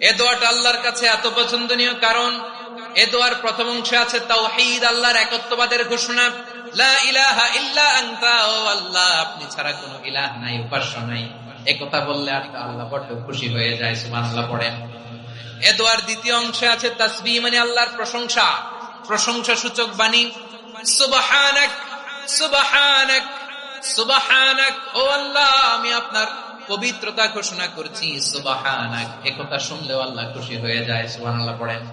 এ দোয়াটা আল্লাহর কাছে এত পছন্দনীয় কারণ এ দোয়ার প্রথম অংশে আছে তাওহীদ, আল্লাহর একত্ববাদের ঘোষণা। লা ইলাহা ইল্লা আনতা, ও আল্লাহ আপনি ছাড়া কোনো ইলাহ নাই, উপাস্য নাই। একথা বললে আল্লাহ বড় খুশি হয়ে যায়। সুবহানাল্লাহ পড়েন। এ দোয়ার দ্বিতীয় অংশে আছে তাসবিহ, মানে আল্লাহর প্রশংসা, প্রশংসা সূচক বাণী। সুবহানাক সুবহানাক সুবহানাক, ও আল্লাহ আমি আপনার পবিত্রতা ঘোষণা করছি। সুবহানাক, একথা শুনলেও আল্লাহ খুশি হয়ে যায়। সুবহানাল্লাহ পড়েন।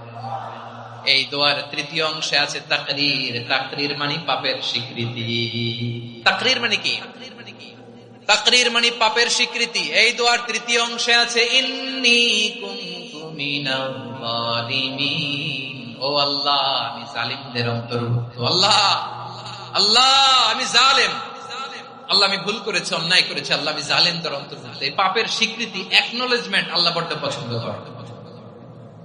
এই দোয়ার তৃতীয় অংশে আছে তাকরীর, তাকরীর মানে পাপের স্বীকৃতি। তাকরীর মানে কি? তাকরীর মানে পাপের স্বীকৃতি। এই দোয়ার তৃতীয় অংশে আছে ইন্নী কুনতু মিনাল যালিমিন, ও আল্লাহ আমি জালিমদের অন্তর্ভুক্ত। আল্লাহ আল্লাহ আমি জালেম, আল্লাহ আমি ভুল করেছি, অন্যায় করেছি, আল্লাহ আমি জালেমদের অন্তর্ভুক্ত। এই পাপের স্বীকৃতি, অ্যাকনলেজমেন্ট আল্লাহ বড় পছন্দ করেন।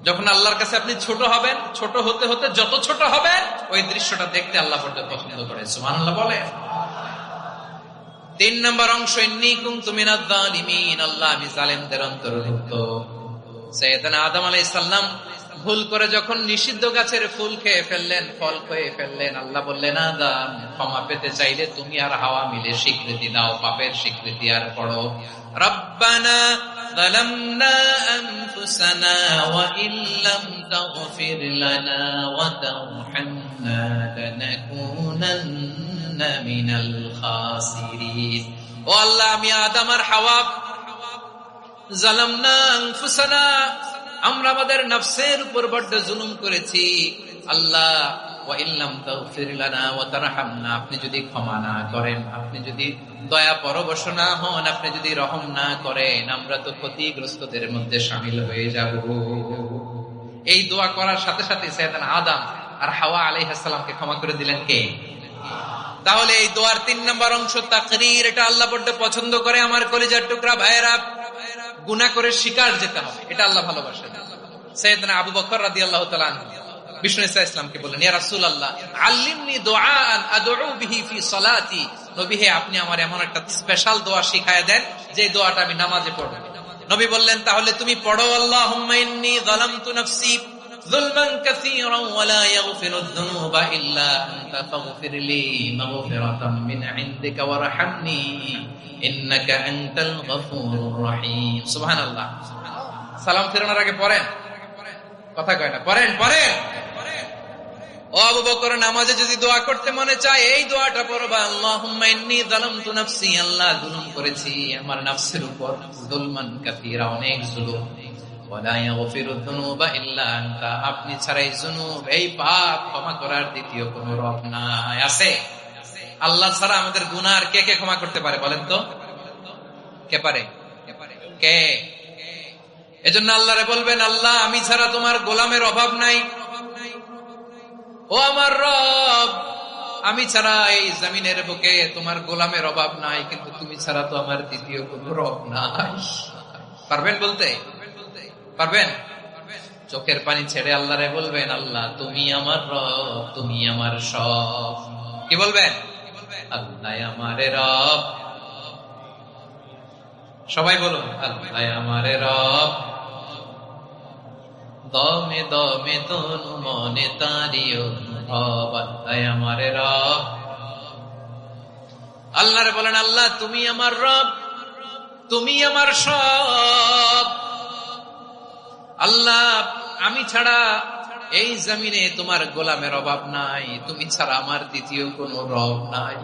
যখন আল্লাহর কাছে আপনি ছোট হবেন, ছোট হতে হতে যত ছোট হবেন ওই দৃশ্যটা দেখতে আল্লাহ বড় পছন্দ করে। সুবহানাল্লাহ বলে। 3 নম্বর অংশ ইন্নী কুনতু মিনাজ যালিমিন, আল্লাহ আমি জালেমদের অন্তর্ভুক্ত। সাইয়েদনা আদম আলাইহিস সালাম ভুল করে যখন নিষিদ্ধ গাছের ফুল খেয়ে ফেললেন, ফল খেয়ে ফেললেন, আল্লাহ বললেন আদম ক্ষমা পেতে চাইলে তুমি আর হাওয়া মিলে স্বীকৃতি দাও, পাপের স্বীকৃতি আর পড়ো রব্বানা যালামনা আনফুসানা ওয়া ইল্লাম তাগফির লানা ওয়া তারহামনা লানাকুনান্না মিনাল খাসিরিন। ও আল্লাহ আমি আদম আর হাওয়া যালামনা আনফুসানা, আমরা আমাদের নফসের উপর বড় জুলুম করেছি। আল্লাহ ওয়া ইল্লাম তাগফির লানা ওয়া তারহামনা, আপনি যদি ক্ষমা না করেন, আপনি যদি দয়া পরবশ না হন, আপনি যদি রহম না করেন, আমরা তো ক্ষতিগ্রস্তদের মধ্যে শামিল হয়ে যাব। এই দোয়া করার সাথে সাথে সাইয়েদনা আদম আর হাওয়া আলাইহিস সালামকে ক্ষমা করে দিলেন কে? তাহলে এই দোয়ার 3 নম্বর অংশ তাকরীর, এটা আল্লাহ বড় পছন্দ করে। আমার কলিজার টুকরা ভাইয়েরা, গুনাহ করে শিকার যেতে হবে, এটা আল্লাহ ভালোবাসেন। সাইয়েদনা আবু বকর রাদিয়াল্লাহু তাআলা আনহু বিষ্ণু ইসলামকে বললেন, ইয়া রাসূলুল্লাহ আল্লিমনি দুআআন আদউ বিহি ফি সালাতি, নবী হে আপনি আমার এমন একটা স্পেশাল দোয়া শিখায়া দেন যে দোয়াটা আমি নামাজে পড়ব। নবী বললেন, তাহলে তুমি পড়ো আল্লাহুম্মা ইন্নী যালামতু নাফসি যুলমান কাসীরান ওয়া লা ইয়াগফিরুয যুনুবা ইল্লা আনতা ফাগফিরলি মাগফিরাতাম মিন ইনদিকা ওয়ারহামনি ইন্নাকা আনতাল গফুরুর রহিম। সুবহানাল্লাহ। সালাম ফেরানোর আগে পড়েন, কথা কয় না, পড়েন পড়েন। ও আবু বকর, নামাজে যদি দোয়া করতে মনে চায় এই দোয়াটা পড়বা, আল্লাহুম্মা ইন্নী যালামতু নাফসি, আল্লাহ জুলুম করেছি আমার নফসের উপর, যুলমান কাসীরা, অনেক জুলুম, ওয়া লা ইয়াগফিরুয যুনুবা ইল্লা আনতা, আপনি ছাড়া এই জুনুব, এই পাপ ক্ষমা করার দ্বিতীয় কোনো রব নাই। আছে? আল্লাহ ছাড়া আমাদের গুনাহ আর কে কে ক্ষমা করতে পারে বলেন তো? কে পারে? কে? এজন্য আল্লাহরে বলবেন, আল্লাহ আমি ছাড়া তোমার গোলামের অভাব নাই, ও আমার রব আমি ছাড়া এই জমিনের বুকে তোমার গোলামের অভাব নাই, কিন্তু তুমি ছাড়া তো আমার দ্বিতীয় কোনো রব নাই। পারবেন বলতে? পারবেন? চোখের পানি ছেড়ে আল্লাহরে বলবেন, আল্লাহ তুমি আমার রব, তুমি আমার সব। কি বলবেন? আল্লাহ আমারে রব। সবাই বলুন, আল্লাহ আমারে রব, দমে দমে তনু মনে তারি অনুভব, আল্লাহ আমারে রব। আল্লাহরে বলেন, আল্লাহ তুমি আমার রব, তুমি আমার সব। আল্লাহ আমি ছাড়া এই জমিনে তোমার গোলামের অভাব নাই, তুমি ছাড়া আমার দ্বিতীয় কোনো রব নাই।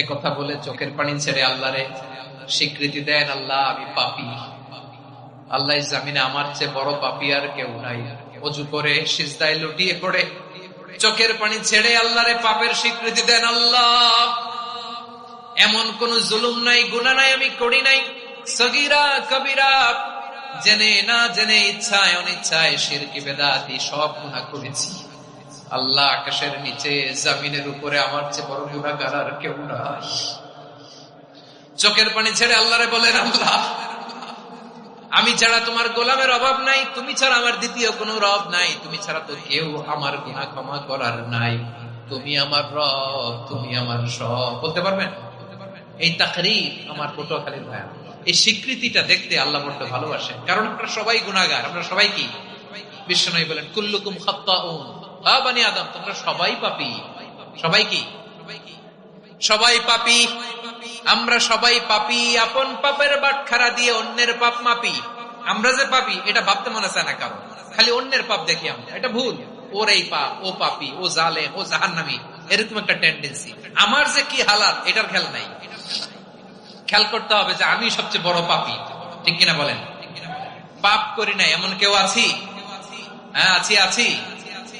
একথা বলে চোখের পানি ছেড়ে আল্লাহরে স্বীকৃতি দেন, আল্লাহ আমি পাপী, আল্লাহ জামিনে আমার চেয়ে বড় পাপী আর কেউ নাই। ওযু করে সিজদায় লুটিয়ে পড়ে চোখের পানি ছেড়ে আল্লাহরে পাপের স্বীকৃতি দেন, আল্লাহ এমন কোন জুলুম নাই, গুনাহ নাই আমি করি নাই, সগীরা কবিরা, জেনে না জেনে, ইচ্ছায় অনিচ্ছায়, শিরকি বেদাতি সব গুনাহ করেছি। আল্লাহ আকাশের নিচে জমিনের উপরে আমার চেয়ে বড় গুনাহগার আর কেউ নাই। চোখের পানি ছেড়ে আল্লাহরে বলেন, আল্লাহ আমি ছাড়া তোমার গোলামের অভাব নাই, তুমি ছাড়া আমার দ্বিতীয় কোনো রব নাই, তুমি ছাড়া তো কেউ আমার গুনাহ ক্ষমা করার নাই, তুমি আমার রব, তুমি আমার সব। বলতে পারবেন? এই তাকরীর আমার পটুয়াখালীর ভাই, এই স্বীকৃতিটা দেখতে আল্লাহ বড্ড ভালোবাসেন, কারণ আমরা সবাই গুনাহগার। আমরা সবাই কি? বিশ্বনবী বলেন কুল্লুকুম খাত্তাউন, বানি আদম, তোমরা সবাই পাপী। সবাই কি? সবাই পাপী। আমরা সবাই পাপী। আপন পাপের বাটখারা দিয়ে অন্যের পাপ মাপি। আমরা যে পাপী এটা ভাবতে মনে চায় না কারণ, খালি অন্যের পাপ দেখি আমরা। এটা ভুল। ওর এই পাপ, ও পাপী, ও জালেম, ও জাহান্নামী, এরকম একটা টেন্ডেন্সি। আমার যে কি হালাত এটার খেয়াল নাই। খেয়াল করতে হবে যে আমি সবচেয়ে বড় পাপী, ঠিক কিনা বলেন? পাপ করি নাই এমন কেউ আছি? হ্যাঁ আছি।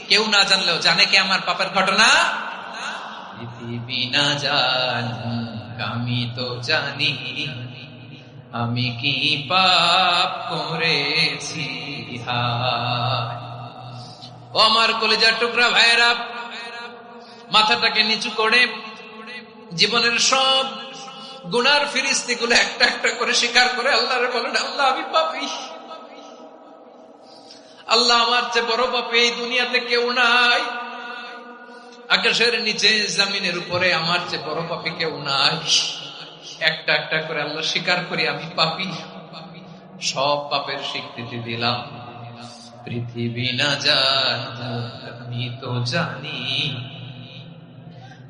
কেউ না জানলেও জানে কে আমার পাপের ঘটনা? পৃথিবী না জানুক আমি তো জানি, আমি কি পাপ করেছি। ও আমার কলিজার টুকরা ভাইয়েরা, মাথাটাকে নিচু করে জীবনের সব গুনার ফিরিস্তিগুলো একটা একটা করে স্বীকার করে আল্লাহরে বলেন, আল্লাহ আমি পাপী। আল্লাহ আমার চেয়ে বড় পাপী এই দুনিয়াতে কেউ নাই। আকাশের নিচে জমিনের উপরে আমার চেয়ে বড় পাপী কেউ নাই। একটা একটা করে আল্লাহ স্বীকার করি আমি পাপী। সব পাপের স্বীকৃতি দিলাম। পৃথিবী না জানুক আমি তো জানি,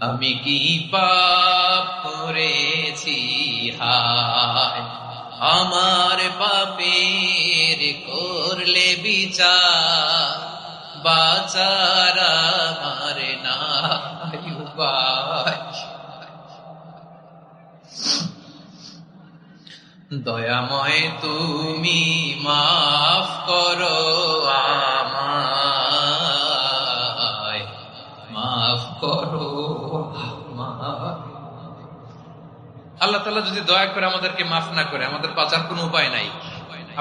আমি কি পাপ করেছি। হায় আমার পাপের করলে বিচার, বাঁচার আমার নাই উপায়। দয়াময় তুমি মাফ করো আমায়, মাফ করো আমায়। আল্লাহ তাআলা যদি দয়া করে আমাদেরকে মাফ না করে, আমাদের বাঁচার কোনো উপায় নাই।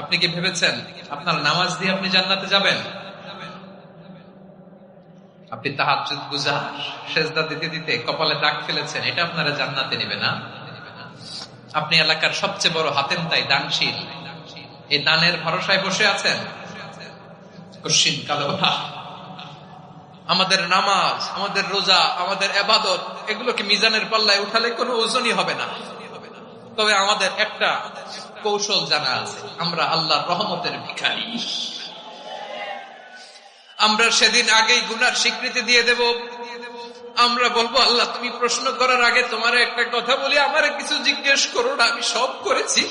আপনি কি ভেবেছেন আপনার নামাজ দিয়ে আপনি জান্নাতে যাবেন? আপনি তাহাজ্জুদ গুজার, সেজদা দিতে দিতে কপালে দাগ ফেলেছেন, এটা আপনারা জান্নাতে নেবে না। আপনি এলাকার সবচেয়ে বড় হাতেম তাই দানশীল, এই দানের ভরসায় বসে আছেন। কশিন কালো না। আমাদের নামাজ, আমাদের রোজা, আমাদের ইবাদত, এগুলোকে মিজানের পাল্লায় উঠালে কোনো ওজনই হবে না। তবে আমাদের একটা কৌশল জানা আছে, আমরা আল্লাহর রহমতের ভিখারি। আমরা সেদিন আগেই গুনার স্বীকৃতি দিয়ে দেব। আমরা বলবো, আল্লাহ তুমি প্রশ্ন করার আগে তোমার একটা কথা বলি, আমারে কিছু জিজ্ঞেস করো না, আমি সব করেছি।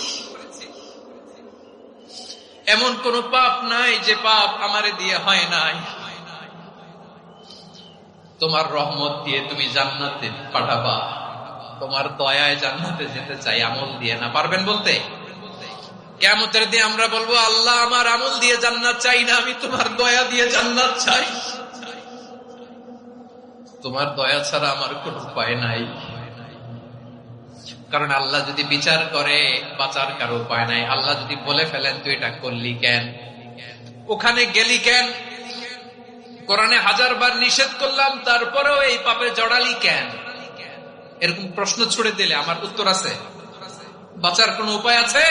এমন কোন পাপ নাই যে পাপ আমারে দিয়ে হয় নাই। তোমার রহমত দিয়ে তুমি জান্নাতে পাঠাবা, তোমার দয়ায় জান্নাতে যেতে চাই, আমল দিয়ে না। পারবেন বলতে? কিয়ামতের দিন আমরা বলবো, আল্লাহ আমার আমল দিয়ে জান্নাত চাই না, আমি তোমার দয়া দিয়ে জান্নাত চাই। তোমার দয়া ছাড়া আমার কোন উপায় নাই। কারণ আল্লাহ যদি বিচার করে বাঁচার কারো উপায় নাই। আল্লাহ যদি বলে ফেলেন তুই এটা করলি কেন, ওখানে গেলি কেন, কোরআনে 1000 বার নিষেধ করলাম তারপরেও এই পাপে জড়ালি কেন, এরকম প্রশ্ন ছুড়ে দিলে আমার উত্তর আছে? বাঁচার কোন উপায় আছে?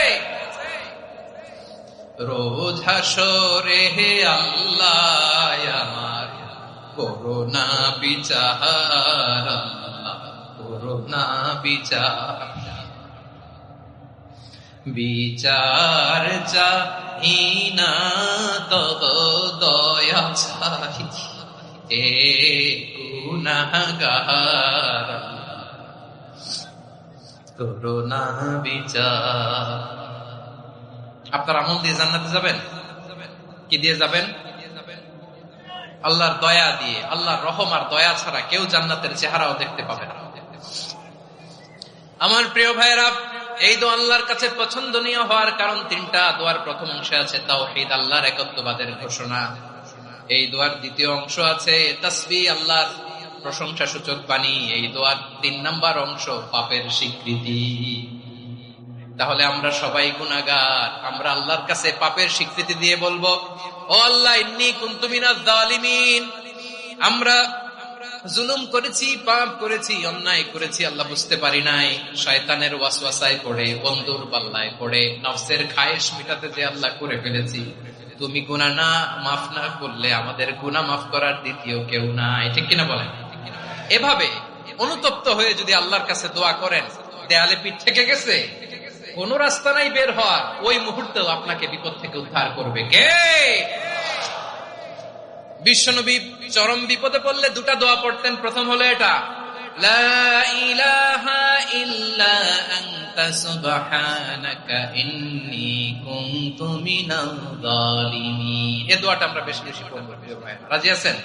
রোজ হাসরে হে আল্লাহ আমার করোনা বিচার, করোনা বিচার, বিচার চাই না তব দয়া চাই, এ গুনাহগার করোনা বিচার। আপনার আমল দিয়ে জান্নাতে যাবেন? কি দিয়ে যাবেন? আল্লাহর দয়া দিয়ে। আল্লাহর রহম আর দয়া ছাড়া কেউ জান্নাতের চেহারাও দেখতে পাবে না। আমার প্রিয় ভাইয়েরা, এই দোয়া আল্লাহর কাছে পছন্দনীয় হওয়ার কারণ 3টা। দোয়ার প্রথম অংশে আছে তাওহীদ, আল্লাহর একত্ববাদের ঘোষণা। এই দোয়ার দ্বিতীয় অংশ আছে তাসবিহ, আল্লাহর প্রশংসা সূচক বাণী। এই দোয়ার 3 নাম্বার অংশ পাপের স্বীকৃতি। তাহলে আমরা সবাই গুনাহগার। আমরা আল্লাহর কাছে পাপের স্বীকৃতি দিয়ে বলবো, ও আল্লাহ ইন্নী কুনতু মিনাজ জালিমিন, আমরা জুলুম করেছি, পাপ করেছি, অন্যায় করেছি, আল্লাহ বুঝতে পারি নাই, শয়তানের ওয়াসওয়াসায় পড়ে, বন্ধুর পাল্লায় পড়ে, নফসের খায়েশ মিটাতে যে আল্লাহ করে ফেলেছি। তুমি গুনাহ না মাফ না করলে আমাদের গুনাহ মাফ করার দ্বিতীয় কেউ নাই, ঠিক কিনা বলেন? এভাবে অনুতপ্ত হয়ে যদি আল্লাহর কাছে দোয়া করেন, দেয়ালে পিঠ থেকে গেছে? কোন রাস্তা নাই বের হওয়ার, ওই মুহূর্তেও আপনাকে বিপদ থেকে উদ্ধার করবে কে? বিশ্বনবী চরম বিপদে পড়লে দুটা দোয়া পড়তেন। প্রথম হলো এটা, লা ইলাহা ইল্লা আনতা সুবহানাকা ইন্নী কুনতু মিনাল জালিমিন। এই দোয়াটা আমরা বেশি বেশি পড়ব প্রিয় ভাই। রাজি আছেন?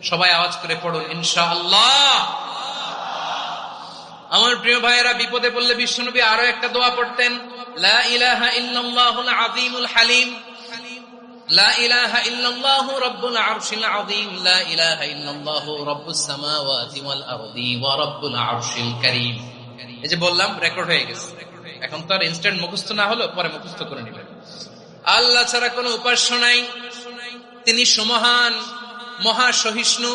সবাই আওয়াজ করে পড়ুন ইনশাআল্লাহ। আমার প্রিয় ভাইয়েরা, বিপদে পড়লে বিশ্বনবী আরো একটা দোয়া পড়তেন, লা ইলাহা ইল্লাল্লাহুল আযীমুল হালিম, লা ইলাহা ইল্লাল্লাহু রাব্বুল আরশিল আযীম, লা ইলাহা ইল্লাল্লাহু রাব্বুস সামাওয়াতি ওয়াল আরদি ওয়া রাব্বুল আরশিল কারীম। এই যে বললাম, রেকর্ড হয়ে গেছে। এখন তো আর ইনস্ট্যান্ট মুখস্থ না হলো, পরে মুখস্থ করে নেবেন। আল্লাহ ছাড়া কোনো উপাস্য নাই, তিনি সুমহান, মহা সহিষ্ণু।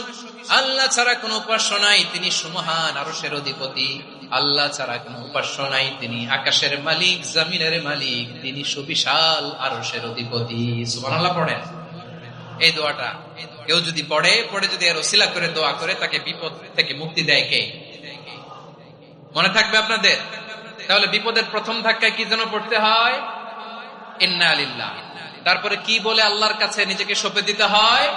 আল্লাহ ছাড়া কোনো উপাস্য নাই, তিনি সুমহান, আরশের অধিপতি। আল্লাহ ছাড়া কোনো উপাস্য নাই, তিনি আকাশের মালিক, জমিনের মালিক, তিনি সুবিশাল আরশের অধিপতি। সুবহানাল্লাহ পড়েন এই দোয়াটা। কেউ যদি পড়ে যদি এর ওসিলা করে দোয়া করে, তাকে বিপদ থেকে মুক্তি দেয় কে? মনে থাকবে আপনাদের? তাহলে বিপদের প্রথম ধাক্কায় কি যেন পড়তে হয়? ইন্না লিল্লাহ। তারপরে কি বলে আল্লাহর কাছে নিজেকে সঁপে দিতে হয়?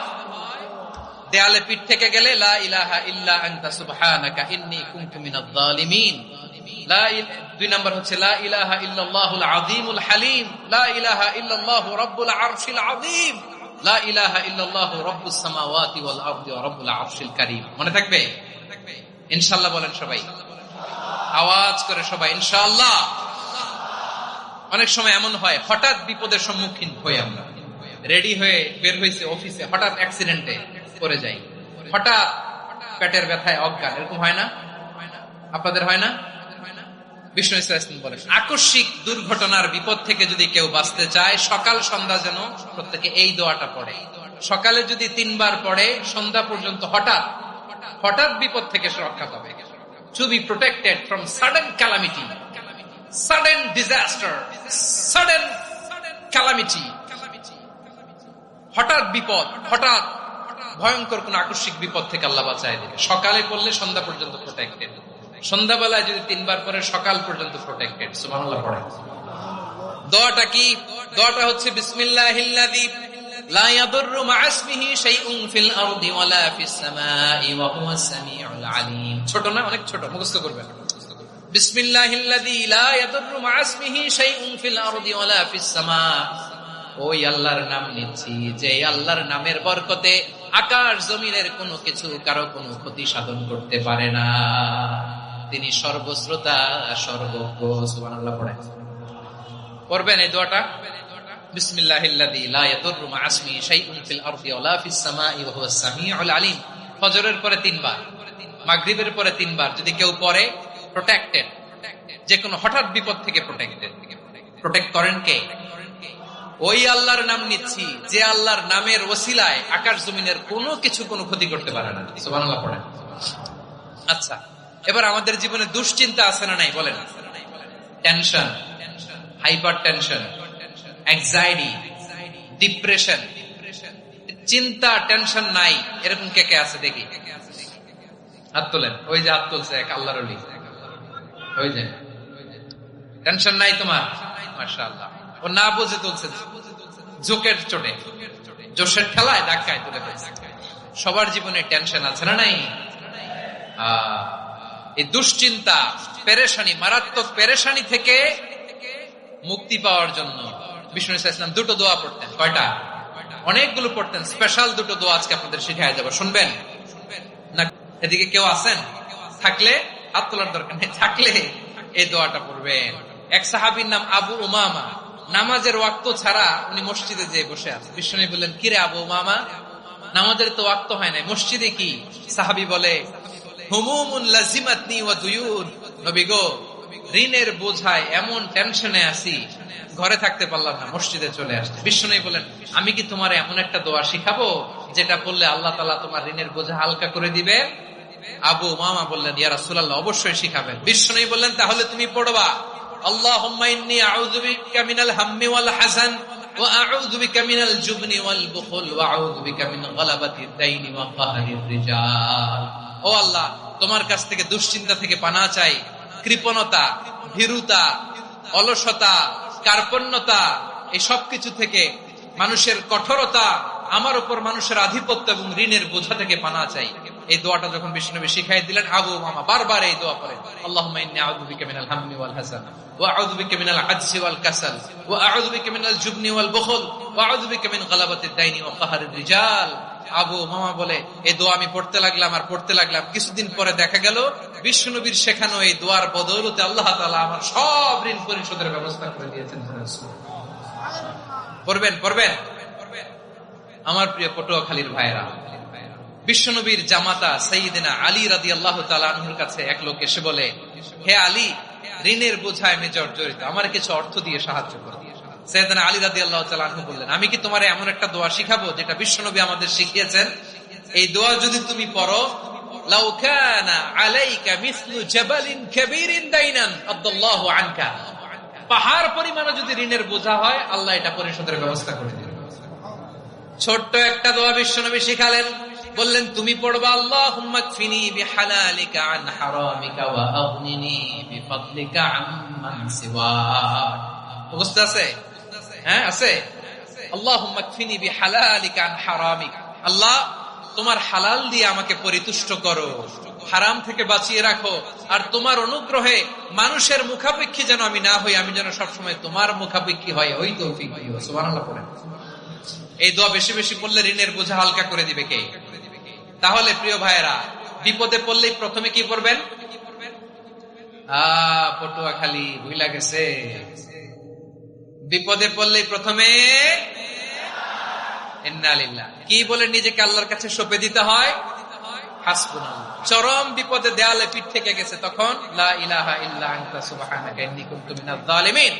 দেয়ালে পিঠ থেকে গেলে লা ইলাহা ইল্লা আনতা সুবহানাকা ইন্নী কুনতু মিনাজ জালিমিন। দুই নাম্বার হচ্ছে লা ইলাহা ইল্লাল্লাহুল আযীমুল হালিম, লা ইলাহা ইল্লাল্লাহু রাব্বুল আরশিল আযীম, লা ইলাহা ইল্লাল্লাহু রাব্বুস সামাওয়াতি ওয়াল আরদি ওয়া রাব্বুল আরশিল কারীম। মনে থাকবে? ইনশাআল্লাহ বলেন সবাই, আওয়াজ করে সবাই ইনশাআল্লাহ। অনেক সময় এমন হয়, হঠাৎ বিপদের সম্মুখীন হই আমরা, রেডি হয়ে বের হয়েছে অফিসে, হঠাৎ অ্যাক্সিডেন্টে পড়ে যাই, হঠাৎ পেটের ব্যথায় অজ্ঞান, এরকম হয় না? আপনাদের হয় না? বিষ্ণু ইসলাম বলেন, আকস্মিক দুর্ঘটনার বিপদ থেকে যদি কেউ বাঁচতে চায়, সকাল সন্ধ্যা যেন প্রত্যেকে এই দোয়াটা পড়ে। সকালে যদি 3 বার পড়ে, সন্ধ্যা পর্যন্ত হঠাৎ বিপদ থেকে সে রক্ষা পাবে। To be protected from sudden calamity, sudden disaster, sudden calamity, হঠাৎ বিপদ, হঠাৎ ভয়ঙ্কর কোন আকস্মিক বিপদ থেকে আল্লাহ বাঁচায় দেবে। সকালে পড়লে সন্ধ্যা পর্যন্ত প্রোটেক্টেড, সন্ধ্যাবেলায় যদি 3 বার পরে সকাল পর্যন্ত প্রোটেক্টেড। সুবহানাল্লাহ পড়ে। দোয়াটা কি? দোয়াটা হচ্ছে বিসমিল্লাহিল্লাযী লা ইয়াদুররু মা'a ইসমিহি শাইউন ফিল আরদি ওয়ালা ফিস সামাই ওয়া হুয়াস সামিউল আলীম। ছোট না? অনেক ছোট, মুখস্থ করবেন। বিসমিল্লাহিল্লাযী লা ইয়াদুররু মা'a ইসমিহি শাইউন ফিল আরদি ওয়ালা ফিস সামা। ওই আল্লাহর নাম নিচ্ছি, যে আল্লাহর নামের বরকতে আকাশ জমিনের কোনো কিছু কারো কোনো ক্ষতি সাধন করতে পারে না। তিনি সর্বশ্রোতা, সর্বজ্ঞ। সুবহানাল্লাহ পড়েন। পড়বেন এই দোয়াটা, বিসমিল্লাহিল্লাযী লা ইয়াদুররু মা'a ইসমিহি শাইউন ফিল আরদি ওয়ালা ফিস সামাই ওয়া হুয়াস সামিউল আলীম। ফজরের পরে 3 বার, মাগরিবের পরে 3 বার যদি কেউ পড়ে, প্রোটেক্টেড, যে কোনো হঠাৎ বিপদ থেকে প্রোটেক্টেড। প্রোটেক্ট করেন কে? ওই আল্লাহর নাম নিচ্ছি, যে আল্লাহর নামের ওসিলায় আকাশ জমিনের কোনো কিছু কোনো ক্ষতি করতে পারে না। সুবহানাল্লাহ পড়েন। আচ্ছা, এবার আমাদের জীবনে দুশ্চিন্তা আছে না নাই বলেন? Tension, hyper tension, anxiety, depression, চিন্তা, টেনশন নাই, এরকম কে কে আছে দেখি? হাত তোলেন। ওই যে হাত তুলছে এক আল্লাহর ওলি, ওই যে টেনশন নাই তোমার, মাশাআল্লাহ। ও না বুঝে তুলছে, জোকের চোটে, জোশের ঠেলায় ধাক্কায় তুলে ফেলছে। সবার জীবনে টেনশন আছে না নাই? এই দুশ্চিন্তা, পেরেশানি, মারাত্মক পেরেশানি থেকে মুক্তি পাওয়ার জন্য বিষ্ণু ইসলাম 2টো দোয়া পড়তেন। কয়টা? অনেকগুলো পড়তেন। স্পেশাল 2টো দোয়া আজকে আপনাদের শিখাই দেব, শুনবেন না? এদিকে কেউ আছেন? থাকলে হাত তোলার দরকার নেই, থাকলে এই দোয়াটা পড়বেন। এক সাহাবীর নাম আবু উমামা, নামাজের ওয়াক্ত ছাড়া উনি মসজিদে যেয়ে বসে আছে। বিষ্ণু বললেন, কিরে আবু উমামা, নামাজের তো ওয়াক্ত হয় না, মসজিদে কি? সাহাবী বলে, হুমুমুন লাজিমাতনি ওয়া দুয়ুন। নবী গো, ঋণের বোঝায় এমন টেনশনে আছি, ঘরে থাকতে পারলাম না, মসজিদে চলে আসছে। বিষ্ণু বলেন, আমি কি তোমার এমন একটা দোয়া শিখাবো যেটা পড়লে আল্লাহ তাআলা তোমার ঋণের বোঝা হালকা করে দিবে? আবু উমামা বললেন, ইয়া রাসূলুল্লাহ, অবশ্যই শিখাবেন। বিষ্ণু বললেন, তাহলে তুমি পড়বা, আল্লাহুম্মা ইন্নী আউযু বিকা মিনাল হাম্মি ওয়াল হাযান ওয়া আউযু বিকা মিনাল জুবনি ওয়াল বুখল ওয়া আউযু বিকা মিন গালাবাতিদ দাইনি ওয়া কাহরির রিজাল। ও আল্লাহ, তোমার কাছ থেকে দুশ্চিন্তা থেকে পানাহ চাই, কৃপণতা, ভীরুতা, অলসতা, কার্পণ্যতা, এই সবকিছু থেকে, মানুষের কঠোরতা, আমার উপর মানুষের আধিপত্য এবং ঋণের বোঝা থেকে পানা চাই। এই দোয়াটা যখন বিষ্ণুনবী শিখাই দিলেন, আবু মামা বারবার এই দোয়া পড়েন, আল্লাহুম্মা ইন্নী আউযু বিকা মিনাল হাম্মি ওয়াল হাসান ওয়া আউযু বিকা মিনাল আজজি ওয়াল কাসাল ওয়া আউযু বিকা মিনাল জুবনি ওয়াল বুখল ওয়া আউযু বিকা মিন গালাবাতিদ দাইনি ওয়া কাহরির রিজাল। আবু মামা বলে এই দোয়া আমি পড়তে লাগলাম। কিছুদিন পরে দেখা গেল বিষ্ণুনবীর শেখানো এই দোয়ার বদৌলতে আল্লাহ তাআলা আমার সব ঋণ পরিশোধের ব্যবস্থা করে দিয়েছেন। পড়বেন আমার প্রিয় পটুয়াখালীর ভাইরা, বিশ্বনবীর জামাতা সাইয়্যিদিনা আলী রাদিয়াল্লাহু তাআলা আনহুর কাছে এক লোক এসে বলে, হে আলী, ঋণের বোঝায় আমি জর্জরিত, আমার কিছু অর্থ দিয়ে সাহায্য করো। সাইয়্যিদিনা আলী রাদিয়াল্লাহু তাআলা আনহু বললেন, আমি কি তোমারে এমন একটা দোয়া শিখাবো যেটা বিশ্বনবী আমাদের শিখিয়েছেন? এই দোয়া যদি তুমি পড়ো, লাউ কানা আলাইকা মিসলু জাবালিন কাবীরিন দাইনান আদাল্লাহু আনকা, পাহাড় পরিমাণ যদি ঋণের বোঝা হয়, আল্লাহ এটা পরিশোধের ব্যবস্থা করে দিবেন। ছোট্ট একটা দোয়া বিশ্বনবী শিখালেন, বললেন তুমি পড়বা, আল্লাহুম্মা কফিনি বিহালালিকা আন হারামিকা ওয়া আগনিনি বিফাদলিকা আম্মান সিওয়াক। বুঝতে আছে? হ্যাঁ আছে। আল্লাহুম্মা কফিনি বিহালালিকা আন হারামিকা, আল্লাহ তোমার হালাল দিয়ে আমাকে পরিতুষ্ট করো, হারাম থেকে বাঁচিয়ে রাখো, আর তোমার অনুগ্রহে মানুষের মুখাপেক্ষী যেন আমি না হই, আমি যেন সবসময় তোমার মুখাপেক্ষী হয়, ওই তৌফিক দিও। সুবহানাল্লাহ পড়েন। এই দোয়া বেশি বেশি পড়লে ঋণের বোঝা হালকা করে দিবে কে? তাহলে প্রিয় ভাইয়েরা, বিপদে পড়লেই প্রথমে কি পড়বেন? পটুয়াখালী ভুইলা গেছে। বিপদে পড়লেই প্রথমে ইন্না লিল্লাহ কি বলে নিজেকে আল্লাহর কাছে সঁপে দিতে হয়? হাসবুনাল্লাহ। চরম বিপদে দেয়ালে পিঠ থেকে গেছে, তখন লা ইলাহা ইল্লা আনতা সুবহানাকা ইন্নী কুনতু মিনাজ জালিমিন।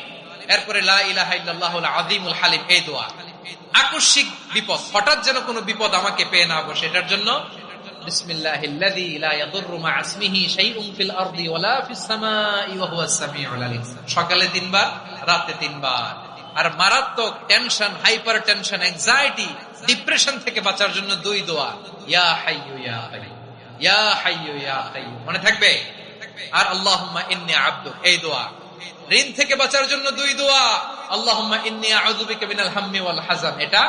এরপরে লা ইলাহা ইল্লাল্লাহুল আযীমুল হালিম, এই দোয়া। আকস্মিক বিপদ, হঠাৎ যেন কোনো বিপদ আমাকে পেয়ে না বসে, এটার জন্য বিসমিল্লাহিল্লাযী লা ইয়াদুররু মা ইসমিহি শাইউন ফিল আরদি ওয়ালা ফিস সামাই ওয়া হুয়াস সামিউল আলীম। সকালে 3 বার, রাতে 3 বার। আর মারাত্মক tension, hyper tension, anxiety, depression থেকে বাঁচার জন্য 2 দোয়া, ইয়া হাইয়্যু ইয়া কাইয়্যুম, ইয়া হাইয়্যু ইয়া কাইয়্যুম, মনে থাকবে? আর আল্লাহুম্মা ইন্নী আবদুক, এই দোয়া। ঋণ থেকে বাঁচার জন্য 2 দোয়া, আল্লাহুম্মা ইন্নী আউযু বিকা মিনাল হাম্মি ওয়াল হাযান, এটা।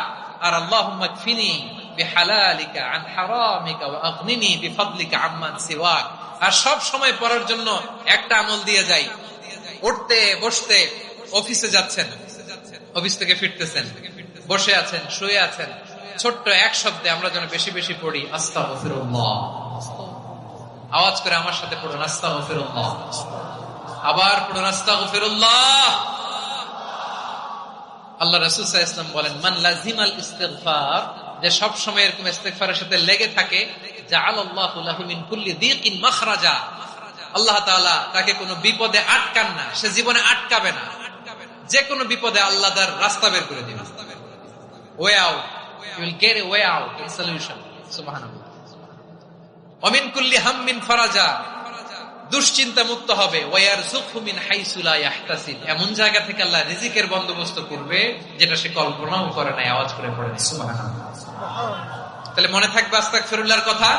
আর আল্লাহুম্মা কফিনি বিহালালিকা আন হারামিকা ওয়া আগনিনি বিফাদলিকা আম্মান সিওয়াক। আর সব সময় পড়ার জন্য একটা আমল দিয়ে যাই, উঠতে বসতে, অফিসে যাচ্ছেন, অফিস থেকে ফিরতেছেন, বসে আছেন, শুয়ে আছেন, ছোট্ট এক শব্দে আমরা যেন বেশি বেশি পড়ি আস্তাগফিরুল্লাহ। আওয়াজ করে আমার সাথে পড়ুন, আস্তাগফিরুল্লাহ। আবার পড়ুন, আস্তাগফিরুল্লাহ। আল্লাহ রাসূল সাল্লাল্লাহু আলাইহি ওয়াসাল্লাম বলেন, মান লাজিমাল ইস্তিগফার, যে সব সময় এরকম ইস্তিগফারের সাথে লেগে থাকে, জাআলাল্লাহু লাহু মিন কুল্লি যিকিন মাখরাজা, আল্লাহ তাআলা তাকে কোনো বিপদে আটকান না, সে জীবনে আটকাবে না। যে কোনো বিপদে আল্লাহ তার রাস্তা বের করে দিবেন, way out, you will get a way out, a solution. সুবহানাল্লাহ। ওয়া মিন কুল্লি হাম্মিন ফারাজা, দুশ্চিন্তা মুক্ত হবে। ওয়ায়ারযুকহু মিন হাইসু লা ইয়াহতাসিব, এমন জায়গা থেকে আল্লাহ রিজিকের বন্দোবস্ত করবে যেটা সে কল্পনাও করে না। আওয়াজ করে পড়েন সুবহানাল্লাহ। তাহলে মনে থাকবে আস্তাগফিরুল্লাহর কথা।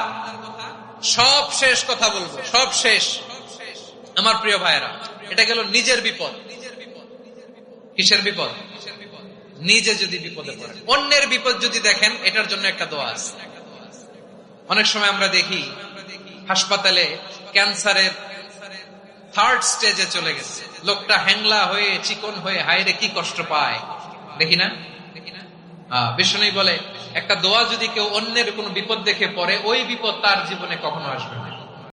সব শেষ কথা বলবো, সব শেষ আমার প্রিয় ভাইয়েরা। এটা গেল নিজের বিপদ। কিসের বিপদ? নিজে যদি বিপদে পড়েন। অন্যের বিপদ যদি দেখেন, এটার জন্য একটা দোয়া আছে। অনেক সময় আমরা দেখি হাসপাতালে ক্যান্সারের 3rd স্টেজে চলে গেছে, লোকটা হ্যাংলা হয়ে, চিকন হয়ে, হায়রে কি কষ্ট পায়, দেখি না? বিষ্ণু বলে, একটা দোয়া যদি কেউ অন্যের কোনো বিপদ দেখে পড়ে, ওই বিপদ তার জীবনে কখনো আসবে না।